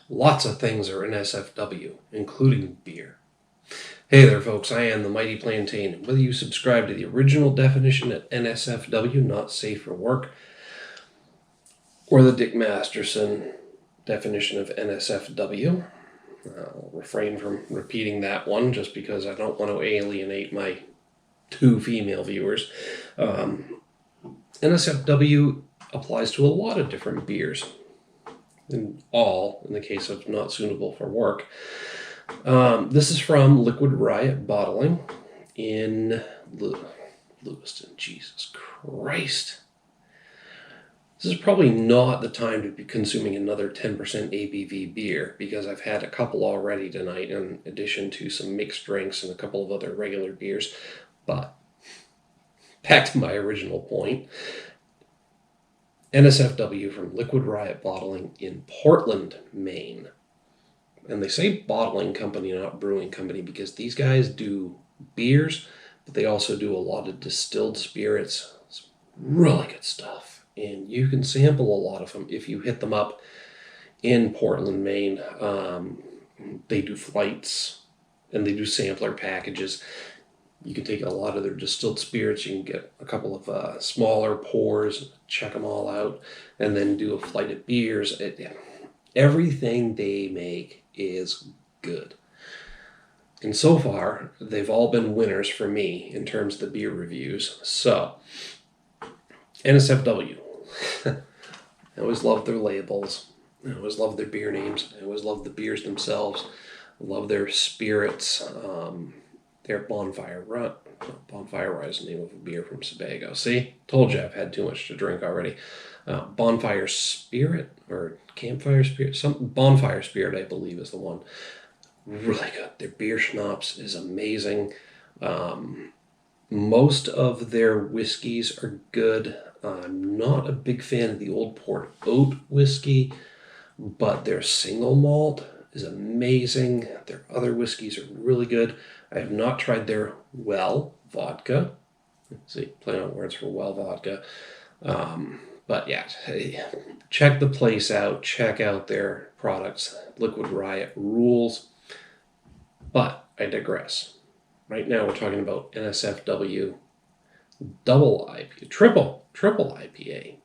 Lots of things are NSFW, including beer. Hey there, folks. I am the Mighty Plantain. Whether you subscribe to the original definition at NSFW, not safe for work, or the Dick Masterson definition of NSFW, I'll refrain from repeating that one just because I don't want to alienate my 2 female viewers. NSFW applies to a lot of different beers, in the case of not suitable for work. This is from Liquid Riot Bottling in Lewiston. Jesus Christ. This is probably not the time to be consuming another 10% ABV beer because I've had a couple already tonight in addition to some mixed drinks and a couple of other regular beers. But back to my original point. NSFW from Liquid Riot Bottling in Portland, Maine. And they say bottling company, not brewing company, because these guys do beers, but they also do a lot of distilled spirits. It's really good stuff. And you can sample a lot of them if you hit them up in Portland, Maine. They do flights and they do sampler packages. You can take a lot of their distilled spirits. You can get a couple of smaller pours, check them all out, and then do a flight of beers. Everything they make is good. And so far, they've all been winners for me in terms of the beer reviews. So, NSFW. I always love their labels. I always love their beer names. I always love the beers themselves. I love their spirits. Their Bonfire Rye is the name of a beer from Sebago. See? Told you I've had too much to drink already. Bonfire Spirit, or Campfire Spirit, Bonfire Spirit, I believe, is the one. Really good. Their beer schnapps is amazing. Most of their whiskeys are good. I'm not a big fan of the Old Port Oat whiskey, but their single malt is amazing. Their other whiskeys are really good. I have not tried their Well vodka. See, play on words for Well vodka. But yeah, check the place out. Check out their products. Liquid Riot rules. But I digress. Right now we're talking about NSFW double IPA, triple IPA.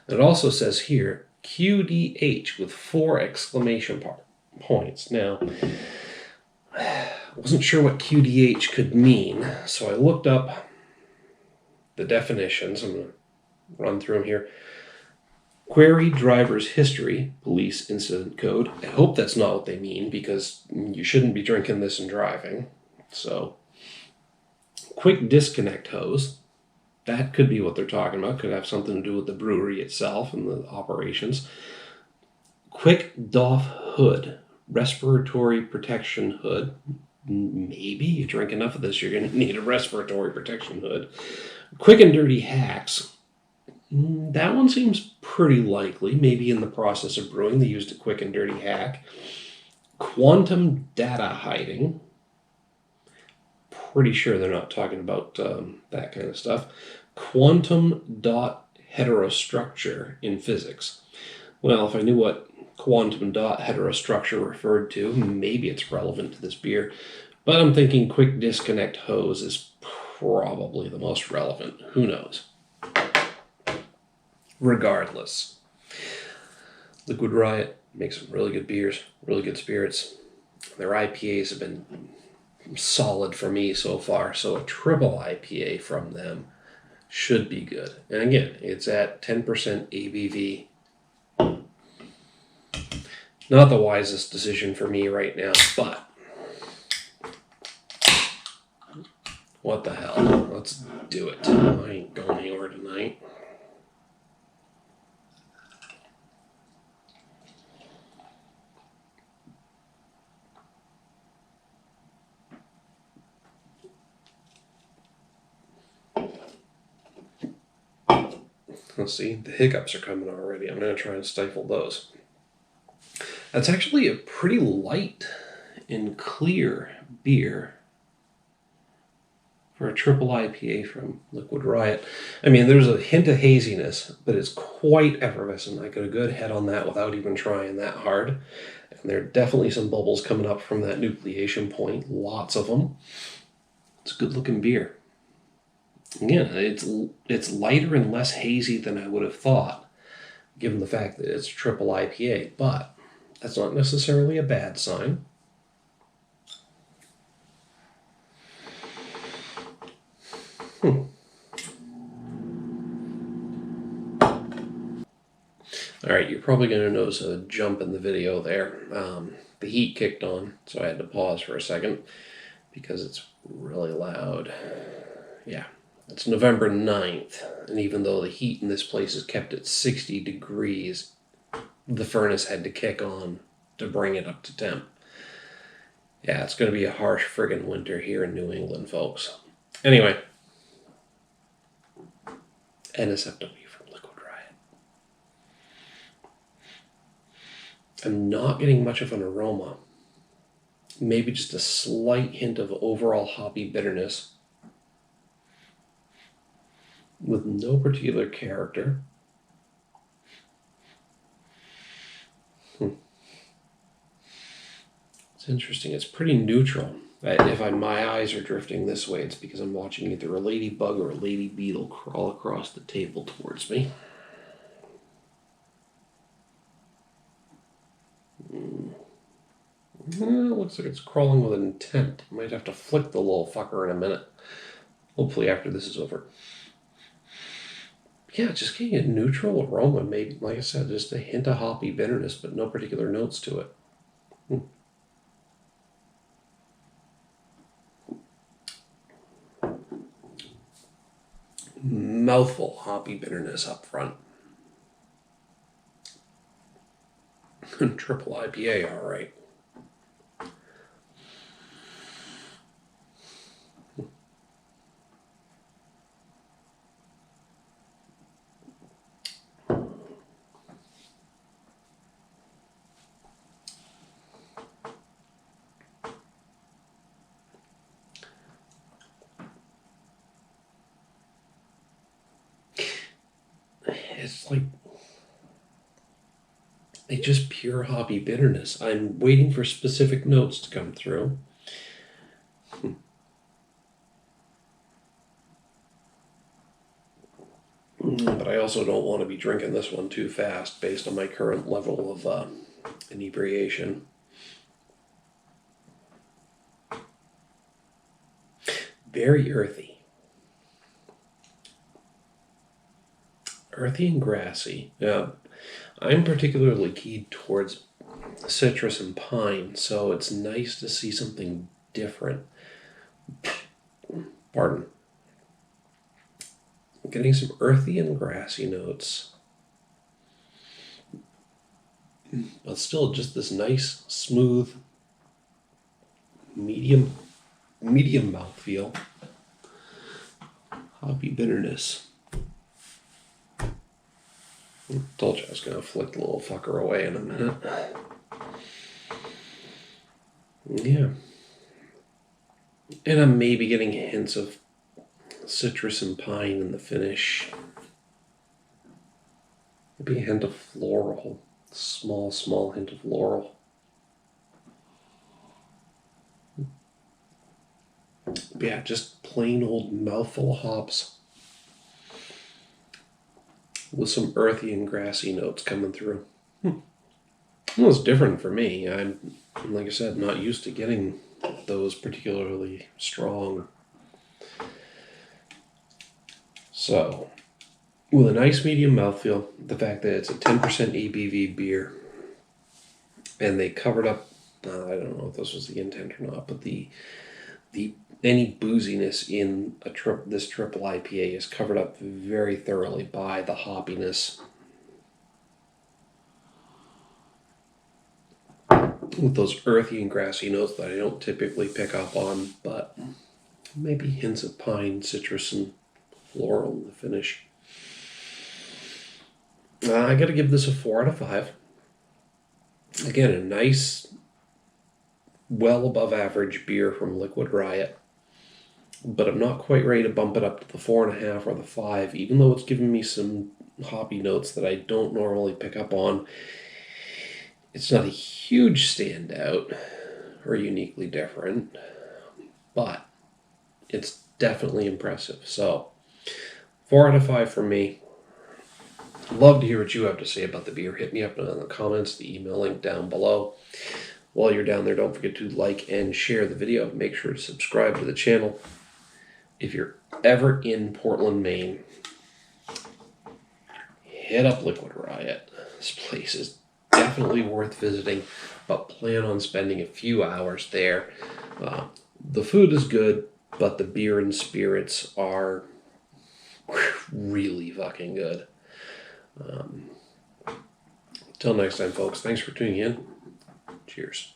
It also says here QDH with 4 exclamation points. Now, I wasn't sure what QDH could mean, so I looked up the definitions. I'm going to run through them here. Query driver's history, police incident code. I hope that's not what they mean because you shouldn't be drinking this and driving. So, quick disconnect hose. That could be what they're talking about. Could have something to do with the brewery itself and the operations. Quick doff hood. Respiratory protection hood. Maybe you drink enough of this, you're going to need a respiratory protection hood. Quick and dirty hacks. That one seems pretty likely. Maybe in the process of brewing, they used a quick and dirty hack. Quantum data hiding. Pretty sure they're not talking about that kind of stuff. Quantum dot heterostructure in physics. Well, if I knew what quantum dot heterostructure referred to, maybe it's relevant to this beer. But I'm thinking quick disconnect hose is probably the most relevant. Who knows? Regardless, Liquid Riot makes some really good beers, really good spirits. Their IPAs have been solid for me so far, so a triple IPA from them should be good. And again, it's at 10% ABV. Not the wisest decision for me right now, but what the hell? Let's do it. I ain't going anywhere tonight. Let's see, the hiccups are coming already. I'm going to try and stifle those. That's actually a pretty light and clear beer for a triple IPA from Liquid Riot. I mean, there's a hint of haziness, but it's quite effervescent. I got a good head on that without even trying that hard. And there are definitely some bubbles coming up from that nucleation point, lots of them. It's a good looking beer. Again, it's lighter and less hazy than I would have thought, given the fact that it's triple IPA, but that's not necessarily a bad sign. Alright, you're probably going to notice a jump in the video there. The heat kicked on, so I had to pause for a second because it's really loud. Yeah, it's November 9th, and even though the heat in this place is kept at 60 degrees, the furnace had to kick on to bring it up to temp. Yeah, it's going to be a harsh friggin' winter here in New England, folks. Anyway, NSFW from Liquid Riot. I'm not getting much of an aroma. Maybe just a slight hint of overall hoppy bitterness with no particular character. It's interesting. It's pretty neutral. If my eyes are drifting this way, it's because I'm watching either a ladybug or a lady beetle crawl across the table towards me. Looks like it's crawling with intent. Might have to flick the little fucker in a minute. Hopefully after this is over. Yeah, just getting a neutral aroma. Maybe, like I said, just a hint of hoppy bitterness, but no particular notes to it. Mouthful hoppy bitterness up front. Triple IPA, all right. It's like just pure hoppy bitterness. I'm waiting for specific notes to come through. But I also don't want to be drinking this one too fast based on my current level of inebriation. Very earthy. Earthy and grassy. Yeah, I'm particularly keyed towards citrus and pine, so it's nice to see something different. Pardon. Getting some earthy and grassy notes. But still just this nice, smooth, medium mouthfeel. Hoppy bitterness. Told you I was going to flick the little fucker away in a minute. Yeah. And I'm maybe getting hints of citrus and pine in the finish. Maybe a hint of floral. Small hint of laurel. Yeah, just plain old mouthful of hops. With some earthy and grassy notes coming through. Well, it's different for me. I'm, like I said, not used to getting those particularly strong. So, with a nice medium mouthfeel, the fact that it's a 10% ABV beer, and they covered up, I don't know if this was the intent or not, but the any booziness in this triple IPA is covered up very thoroughly by the hoppiness. With those earthy and grassy notes that I don't typically pick up on, but maybe hints of pine, citrus, and floral in the finish. I got to give this a 4 out of 5. Again, a nice, well above average beer from Liquid Riot. but I'm not quite ready to bump it up to the 4.5 or the 5, even though it's giving me some hoppy notes that I don't normally pick up on. It's not a huge standout or uniquely different, but it's definitely impressive. So 4 out of 5 for me. Love to hear what you have to say about the beer. Hit me up in the comments, the email link down below. While you're down there, don't forget to like and share the video. Make sure to subscribe to the channel. If you're ever in Portland, Maine, hit up Liquid Riot. This place is definitely worth visiting, but plan on spending a few hours there. The food is good, but the beer and spirits are really fucking good. Till next time, folks. Thanks for tuning in. Cheers.